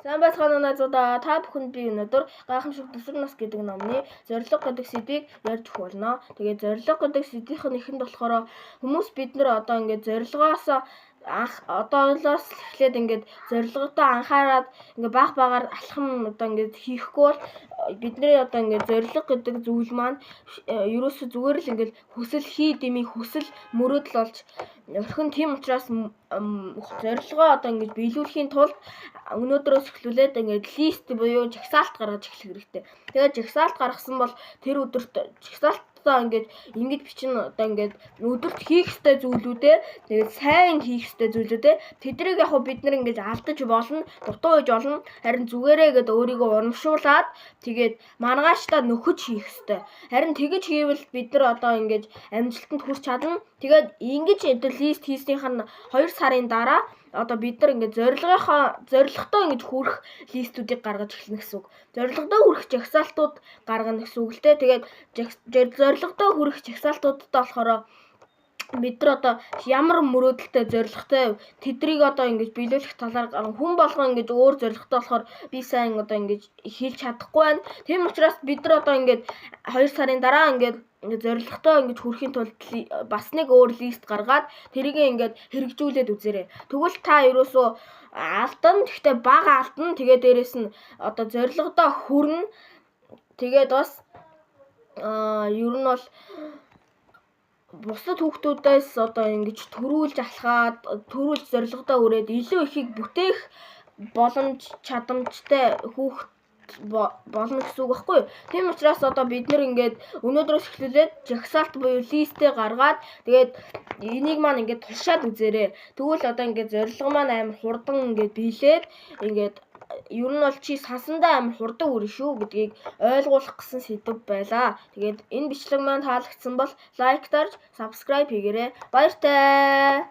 Сайн байцгаана уу найзуудаа. Та бүхэнд би өнөөдөр гайхамшиг тусаг нас гэдэг номны зорилго гэдэг сэдвийг ярьж өгөх болно. Тэгээд зорилго гэдэг сэдвийн эхэнд болохоор хүмүүс бид нар одоо ингээд зорилгоос одоолоос эхлээд ингээд зорилготой анхаарад ингээд баг багаар алхам одоо ингээд хийхгүй бол бидний одоо ингээд зорилго гэдэг зүйл маань ерөөсө зүгээр л ингээд хүсэл хий дэмий хүсэл мөрөөдөл болж өрхөн тийм учраас зорилгоо одоо ингээд биелүүлэхийн тулд өнөөдрөөс эхлүүлээд ингээд лист буюу жагсаалт гаргаж эхлэх хэрэгтэй. Тэгээд жагсаалт гаргасан бол тэр өдөрт жагсаалтаа ингэж бичнэ одоо ингээд өдөрт хийх ёстой зүйлүүдээ тэгээд сайн хийх ёстой зүйлүүдээ тэдрийг яг бид нар ингэж алдаж болно, дутуу гэж болно. Харин зүгээрээ гээд өөрийгөө урамшуулад тэгээд маргаашдаа нөхөж хийх ёстой. Харин тэгэж хийвэл бид нар одоо ингэж амжилтанд хүрч чадна. Тэгээд ингэж лист хийснийхэн 2 сарын дараа одоо бид нар ингээд зорилготой ингэж хүрэх листүүдийг гаргаж эхэлнэ гэсэн үг. Зорилготой хүрэх жагсаалтууд гаргана гэсэн үг л дээ. Тэгээд зорилготой хүрэх жагсаалтуудтай болохоор бид нар одоо ямар мөрөөдөлтэй зорилготой тэдрийг одоо ингэж биелүүлэх талаар хүн болгон ингэж өөр зорилготой болохоор би сайн одоо ингэж хэлж чадахгүй байна. Тийм учраас бид нар одоо ингэж 2 сарын дараа ингэж зорилготой ингэж хүрэхийн тулд бас нэг өөр лист гаргаад тэрийг ингэж хэрэгжүүлээд үзээрэй. Тэгвэл та ерөөсөө алдана. Гэхдээ бага алдана. Тэгээд дээрэс нь одоо зорилгодоо хүрнэ. Тэгээд бас ер нь бол бусад хүүхдүүдээс одоо ингэж төрүүлж алхаад төрүүлж зорилгодоо хүрээд илүү ихийг бүтээх боломж чадамжтай хүүхд болно гэсэн үг байхгүй юу? Тийм учраас одоо бид нар ингээд өнөөдрөөс эхлүүлээд жагсаалт буюу листээ гаргаад тэгээд энийг маань ингээд тушаад үзээрэй. Тэгвэл одоо ингээд зорилго маань амар хурдан ингээд биелээд ингээд ер нь бол чи сансандаа амар хурдан хүрнэ шүү гэдгийг ойлгуулах гэсэн сэдв байлаа. Тэгээд энэ бичлэг маань таалагдсан бол лайк дарж, subscribe хийгээрэй. Баяртай.